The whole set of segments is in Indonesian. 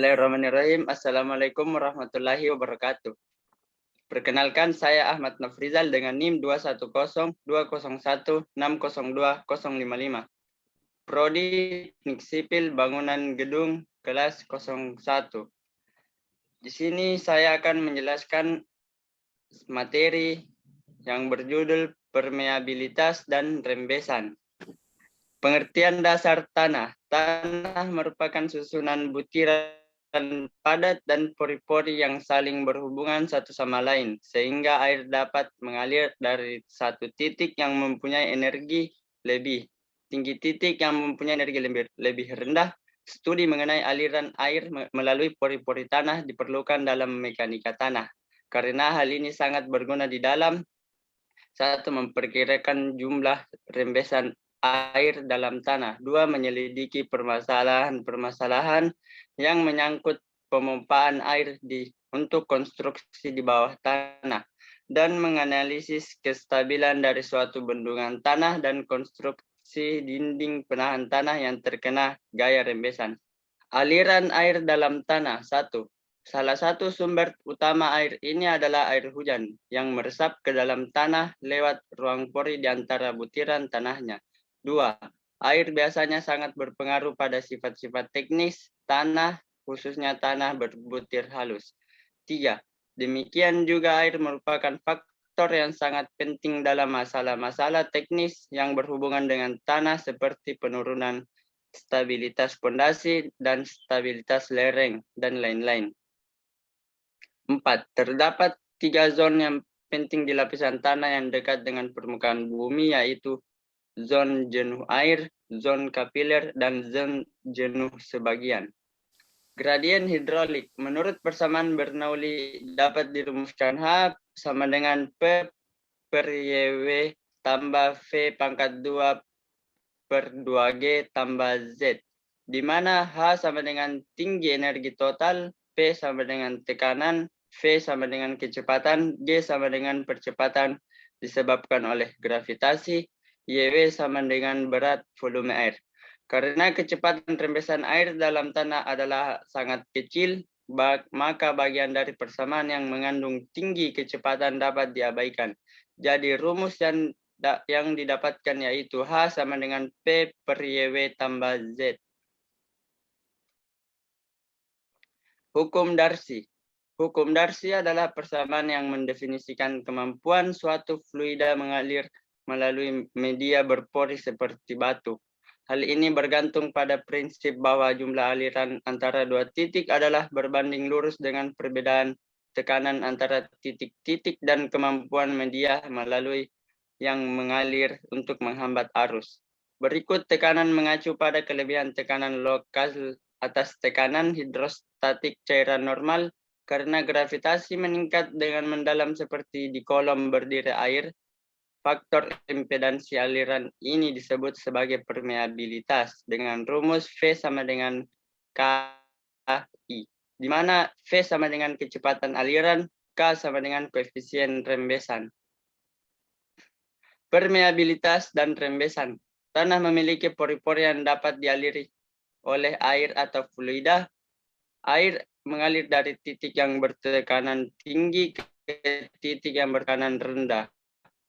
Bismillahirrahmanirrahim. Assalamualaikum warahmatullahi wabarakatuh. Perkenalkan, saya Ahmad Nafrizal dengan NIM 2102016020055. Prodi Teknik Sipil Bangunan Gedung kelas 01. Di sini saya akan menjelaskan materi yang berjudul permeabilitas dan rembesan. Pengertian dasar tanah. Tanah merupakan susunan butiran padat dan pori-pori yang saling berhubungan satu sama lain, sehingga air dapat mengalir dari satu titik yang mempunyai energi lebih tinggi titik yang mempunyai energi lebih rendah. Studi mengenai aliran air melalui pori-pori tanah diperlukan dalam mekanika tanah, karena hal ini sangat berguna di dalam satu, memperkirakan jumlah rembesan air dalam tanah. Dua, menyelidiki permasalahan-permasalahan yang menyangkut pemompaan air untuk konstruksi di bawah tanah. Dan menganalisis kestabilan dari suatu bendungan tanah dan konstruksi dinding penahan tanah yang terkena gaya rembesan. Aliran air dalam tanah. 1. Salah satu sumber utama air ini adalah air hujan yang meresap ke dalam tanah lewat ruang pori di antara butiran tanahnya. 2. Air biasanya sangat berpengaruh pada sifat-sifat teknis tanah, khususnya tanah berbutir halus. 3. Demikian juga air merupakan faktor yang sangat penting dalam masalah-masalah teknis yang berhubungan dengan tanah seperti penurunan stabilitas pondasi dan stabilitas lereng, dan lain-lain. 4. Terdapat 3 zon yang penting di lapisan tanah yang dekat dengan permukaan bumi, yaitu zon jenuh air, zon kapiler, dan zon jenuh sebagian. Gradien hidrolik. Menurut persamaan Bernoulli dapat dirumuskan H sama dengan P per YW tambah V pangkat 2 per 2G tambah Z, di mana H sama dengan tinggi energi total, P sama dengan tekanan, V sama dengan kecepatan, G sama dengan percepatan disebabkan oleh gravitasi, YW sama dengan berat volume air. Karena kecepatan rembesan air dalam tanah adalah sangat kecil, maka bagian dari persamaan yang mengandung tinggi kecepatan dapat diabaikan. Jadi rumus yang didapatkan yaitu H sama dengan P per YW tambah Z. Hukum Darcy. Hukum Darcy adalah persamaan yang mendefinisikan kemampuan suatu fluida mengalir melalui media berpori seperti batu. Hal ini bergantung pada prinsip bahwa jumlah aliran antara dua titik adalah berbanding lurus dengan perbedaan tekanan antara titik-titik dan kemampuan media melalui yang mengalir untuk menghambat arus. Berikut tekanan mengacu pada kelebihan tekanan lokal atas tekanan hidrostatik cairan normal. Karena gravitasi meningkat dengan mendalam seperti di kolom berdiri air, faktor impedansi aliran ini disebut sebagai permeabilitas dengan rumus V sama dengan KI, di mana V sama dengan kecepatan aliran, K sama dengan koefisien rembesan. Permeabilitas dan rembesan. Tanah memiliki pori-pori yang dapat dialiri oleh air atau fluida. Air mengalir dari titik yang bertekanan tinggi ke titik yang bertekanan rendah.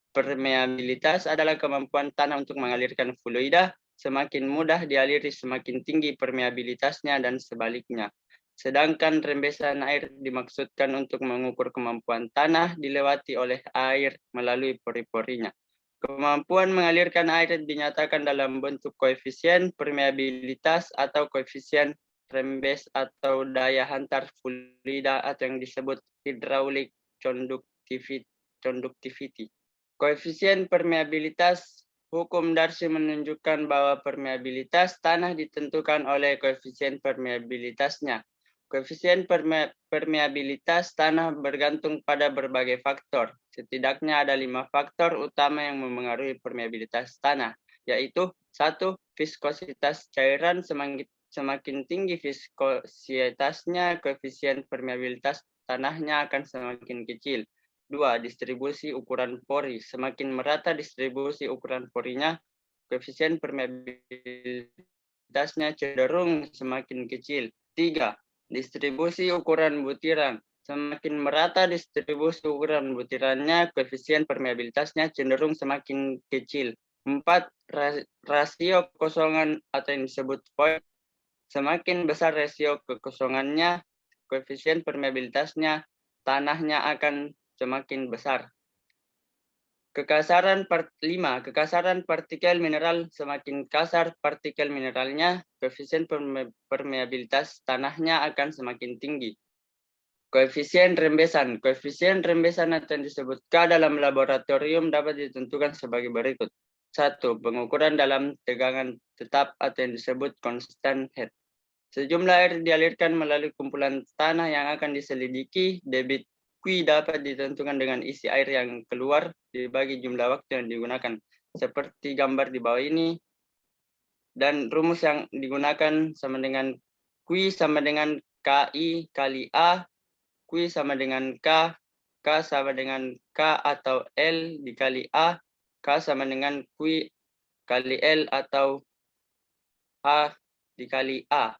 Permeabilitas adalah kemampuan tanah untuk mengalirkan fluida. Semakin mudah dialiri, semakin tinggi permeabilitasnya dan sebaliknya. Sedangkan rembesan air dimaksudkan untuk mengukur kemampuan tanah dilewati oleh air melalui pori-porinya. Kemampuan mengalirkan air dinyatakan dalam bentuk koefisien permeabilitas atau koefisien rembes atau daya hantar fluida atau yang disebut hydraulic conductivity. Koefisien permeabilitas. Hukum Darcy menunjukkan bahwa permeabilitas tanah ditentukan oleh koefisien permeabilitasnya. Koefisien permeabilitas tanah bergantung pada berbagai faktor. Setidaknya ada 5 faktor utama yang memengaruhi permeabilitas tanah, yaitu 1. Viskositas cairan. Semakin tinggi viskositasnya, koefisien permeabilitas tanahnya akan semakin kecil. 2. Distribusi ukuran pori. Semakin merata distribusi ukuran porinya, koefisien permeabilitasnya cenderung semakin kecil. 3. Distribusi ukuran butiran. Semakin merata distribusi ukuran butirannya, koefisien permeabilitasnya cenderung semakin kecil. 4. Rasio kekosongan atau yang disebut void. Semakin besar rasio kekosongannya, koefisien permeabilitasnya, tanahnya akan semakin besar. Kekasaran 5. Kekasaran partikel mineral. Semakin kasar partikel mineralnya, koefisien permeabilitas tanahnya akan semakin tinggi. Koefisien rembesan. Koefisien rembesan atau yang disebut K dalam laboratorium dapat ditentukan sebagai berikut. 1. Pengukuran dalam tegangan tetap atau yang disebut constant head. Sejumlah air dialirkan melalui kumpulan tanah yang akan diselidiki. Debit Q dapat ditentukan dengan isi air yang keluar dibagi jumlah waktu yang digunakan. Seperti gambar di bawah ini. Dan rumus yang digunakan sama dengan Q sama dengan KI kali A. Q sama dengan K. K sama dengan K atau L dikali A. K sama dengan Q kali L atau A dikali A.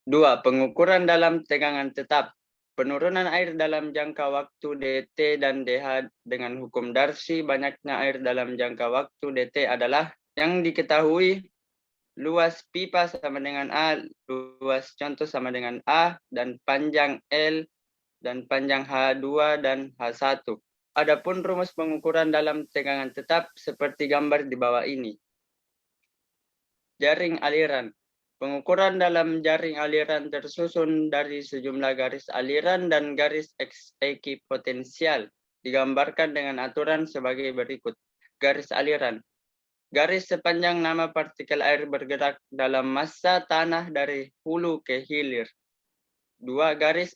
2. Pengukuran dalam tegangan tetap. Penurunan air dalam jangka waktu dt dan dh dengan hukum Darcy. Banyaknya air dalam jangka waktu dt adalah yang diketahui luas pipa sama dengan A, luas contoh sama dengan A, dan panjang L, dan panjang H2 dan H1. Adapun rumus pengukuran dalam tegangan tetap seperti gambar di bawah ini. Jaring aliran. Pengukuran dalam jaring aliran tersusun dari sejumlah garis aliran dan garis ekipotensial. Digambarkan dengan aturan sebagai berikut. Garis aliran. Garis sepanjang nama partikel air bergerak dalam massa tanah dari hulu ke hilir. 2. Garis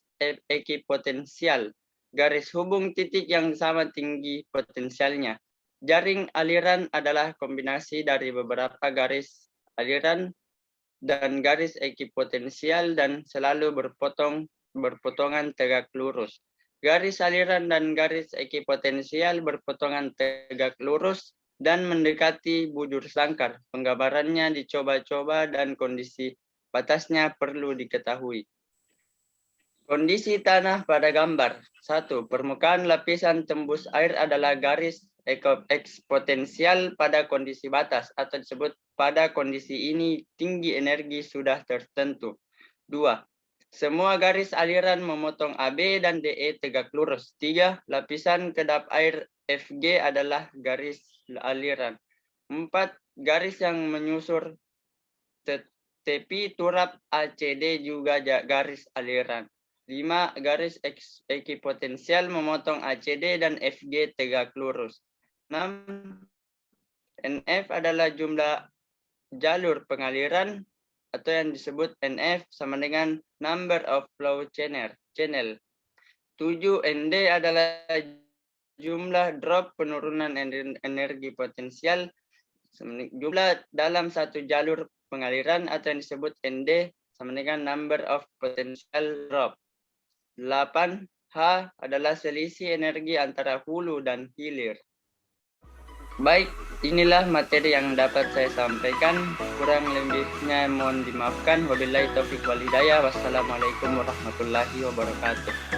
ekipotensial. Garis hubung titik yang sama tinggi potensialnya. Jaring aliran adalah kombinasi dari beberapa garis aliran dan garis ekipotensial dan selalu berpotongan tegak lurus. Garis aliran dan garis ekipotensial berpotongan tegak lurus dan mendekati bujur sangkar. Penggambarannya dicoba-coba dan kondisi batasnya perlu diketahui. Kondisi tanah pada gambar. 1. Permukaan lapisan tembus air adalah garis eksponensial pada kondisi batas atau disebut pada kondisi ini tinggi energi sudah tertentu. 2. Semua garis aliran memotong AB dan DE tegak lurus. 3. Lapisan kedap air FG adalah garis aliran. 4. Garis yang menyusur tepi turap ACD juga garis aliran. 5. Garis ekipotensial memotong ACD dan FG tegak lurus. 6. NF adalah jumlah jalur pengaliran atau yang disebut NF sama dengan number of flow channel. 7. ND adalah jumlah drop penurunan energi potensial. Jumlah dalam satu jalur pengaliran atau yang disebut ND sama dengan number of potential drop. 8. H adalah selisih energi antara hulu dan hilir. Baik, inilah materi yang dapat saya sampaikan. Kurang lebihnya mohon dimaafkan. Wabillahi taufiq wal hidayah. Wassalamualaikum warahmatullahi wabarakatuh.